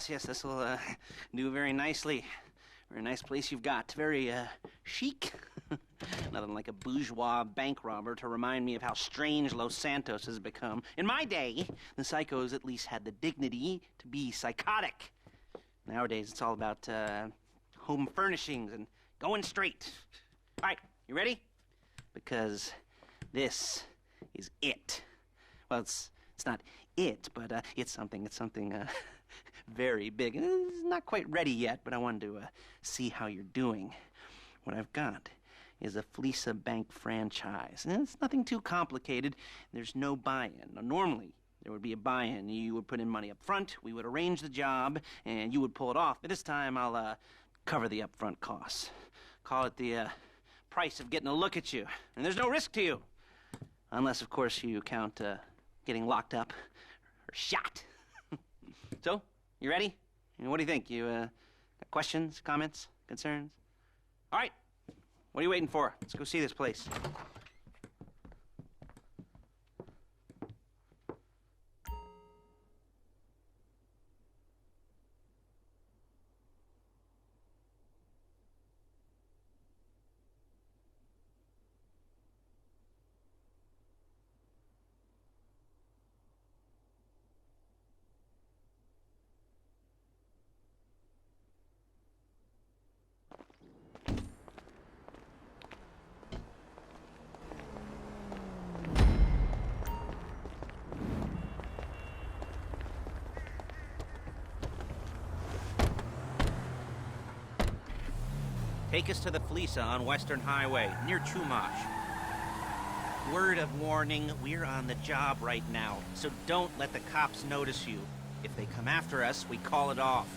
yes, this will do very nicely. Very nice place you've got. Very chic. Nothing like a bourgeois bank robber to remind me of how strange Los Santos has become. In my day, the psychos at least had the dignity to be psychotic. Nowadays, it's all about home furnishings and going straight. All right, you ready? Because this is it. Well, it's not it, but it's something very big. It's not quite ready yet, but I wanted to see how you're doing. What I've got is a Fleeca bank franchise. And it's nothing too complicated. There's no buy-in. Now, normally, there would be a buy-in. You would put in money up front, we would arrange the job, and you would pull it off. But this time, I'll cover the upfront costs. Call it the price of getting a look at you. And there's no risk to you. Unless, of course, you count getting locked up or shot. So, you ready? What do you think? You got questions, comments, concerns? All right. What are you waiting for? Let's go see this place. Take us to the Fleeca on Western Highway, near Chumash. Word of warning, we're on the job right now, so don't let the cops notice you. If they come after us, we call it off.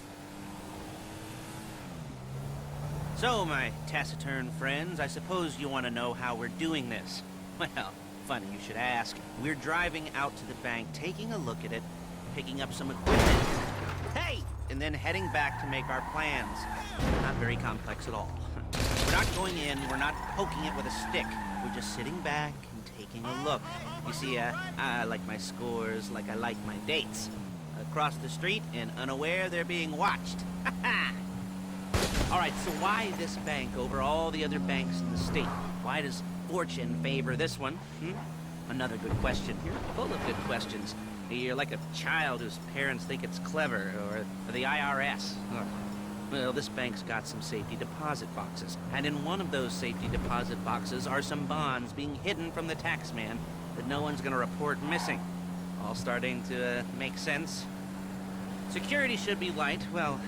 So, my taciturn friends, I suppose you want to know how we're doing this. Well, funny you should ask. We're driving out to the bank, taking a look at it, picking up some equipment. Hey! And then heading back to make our plans. Not very complex at all. We're not going in, we're not poking it with a stick. We're just sitting back and taking a look. You see, I like my scores like I like my dates. Across the street and unaware they're being watched. All right, so why this bank over all the other banks in the state? Why does fortune favor this one? Another good question. You're full of good questions. You're like a child whose parents think it's clever, or the IRS. Well, this bank's got some safety deposit boxes, and in one of those safety deposit boxes are some bonds being hidden from the tax man that no one's gonna report missing. All starting to make sense? Security should be light, well,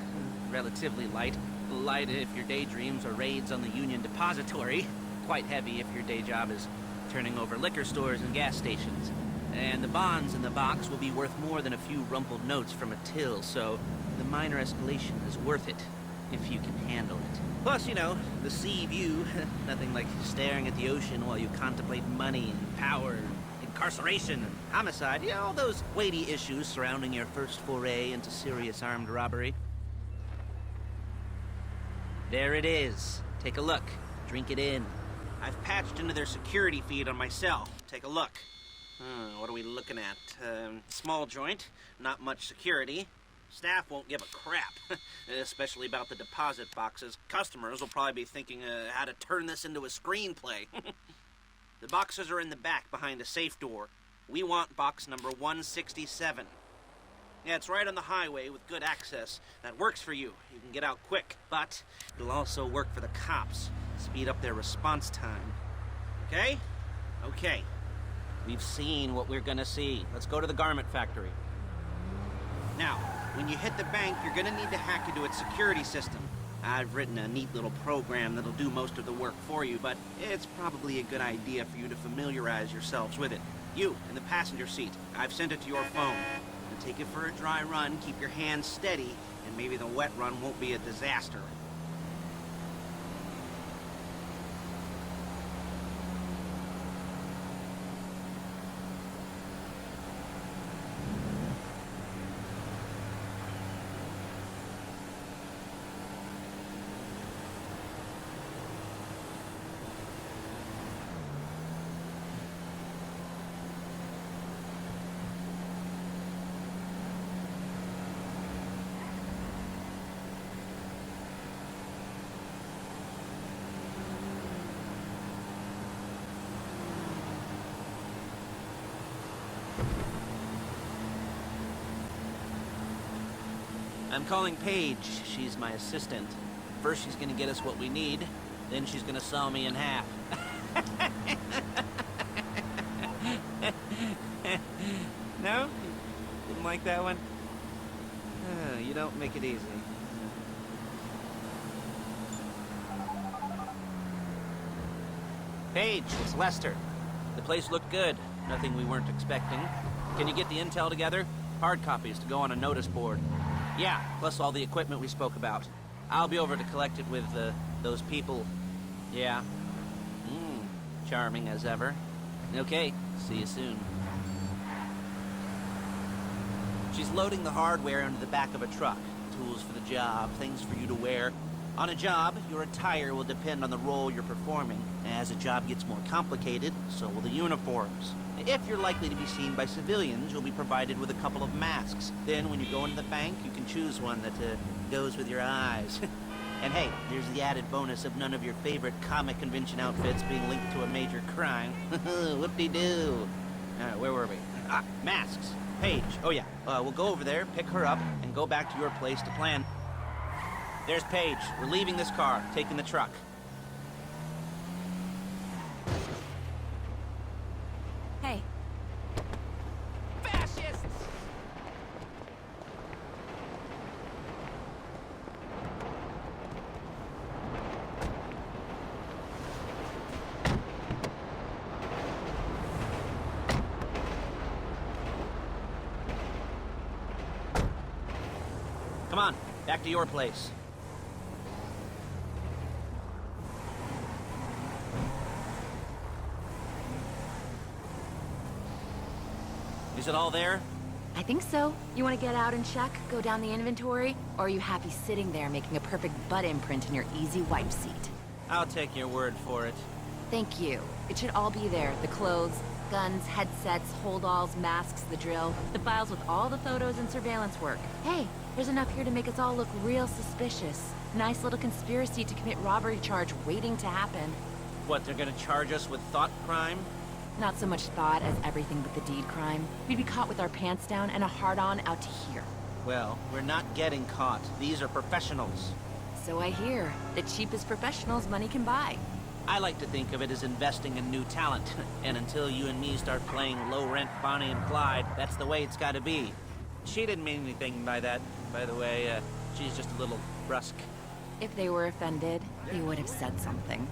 relatively light. Light if your daydreams are raids on the Union Depository. Quite heavy if your day job is turning over liquor stores and gas stations. And the bonds in the box will be worth more than a few rumpled notes from a till, so the minor escalation is worth it, if you can handle it. Plus, you know, the sea view, nothing like staring at the ocean while you contemplate money and power, incarceration and homicide, you know, all those weighty issues surrounding your first foray into serious armed robbery. There it is. Take a look. Drink it in. I've patched into their security feed on my cell. Take a look. What are we looking at? Small joint, not much security. Staff won't give a crap, especially about the deposit boxes. Customers will probably be thinking how to turn this into a screenplay. The boxes are in the back behind a safe door. We want box number 167. Yeah, it's right on the highway with good access. That works for you. You can get out quick, but it'll also work for the cops. Speed up their response time. Okay? Okay. We've seen what we're gonna see. Let's go to the garment factory. Now, when you hit the bank, you're gonna need to hack into its security system. I've written a neat little program that'll do most of the work for you, but it's probably a good idea for you to familiarize yourselves with it. You, in the passenger seat, I've sent it to your phone. And take it for a dry run, keep your hands steady, and maybe the wet run won't be a disaster. I'm calling Paige. She's my assistant. First she's gonna get us what we need, then she's gonna saw me in half. No? Didn't like that one? You don't make it easy. Paige, it's Lester. The place looked good. Nothing we weren't expecting. Can you get the intel together? Hard copies to go on a notice board. Yeah, plus all the equipment we spoke about. I'll be over to collect it with, those people. Yeah. Charming as ever. Okay, see you soon. She's loading the hardware into the back of a truck. Tools for the job, things for you to wear. On a job, your attire will depend on the role you're performing. As a job gets more complicated, so will the uniforms. If you're likely to be seen by civilians, you'll be provided with a couple of masks. Then, when you go into the bank, you can choose one that goes with your eyes. And hey, there's the added bonus of none of your favorite comic convention outfits being linked to a major crime. Whoop-de-doo. Alright, where were we? Masks. Paige. Oh yeah, we'll go over there, pick her up, and go back to your place to plan. There's Paige. We're leaving this car, taking the truck. Hey. Fascists! Come on, back to your place. Is it all there? I think so. You want to get out and check, go down the inventory? Or are you happy sitting there making a perfect butt imprint in your easy wipe seat? I'll take your word for it. Thank you. It should all be there. The clothes, guns, headsets, holdalls, masks, the drill. The files with all the photos and surveillance work. Hey, there's enough here to make us all look real suspicious. Nice little conspiracy to commit robbery charge waiting to happen. What, they're gonna charge us with thought crime? Not so much thought as everything but the deed crime. We'd be caught with our pants down and a hard-on out to here. Well, we're not getting caught. These are professionals. So I hear. The cheapest professionals money can buy. I like to think of it as investing in new talent. And until you and me start playing low-rent Bonnie and Clyde, that's the way it's gotta be. She didn't mean anything by that, by the way. She's just a little brusque. If they were offended, they would have said something.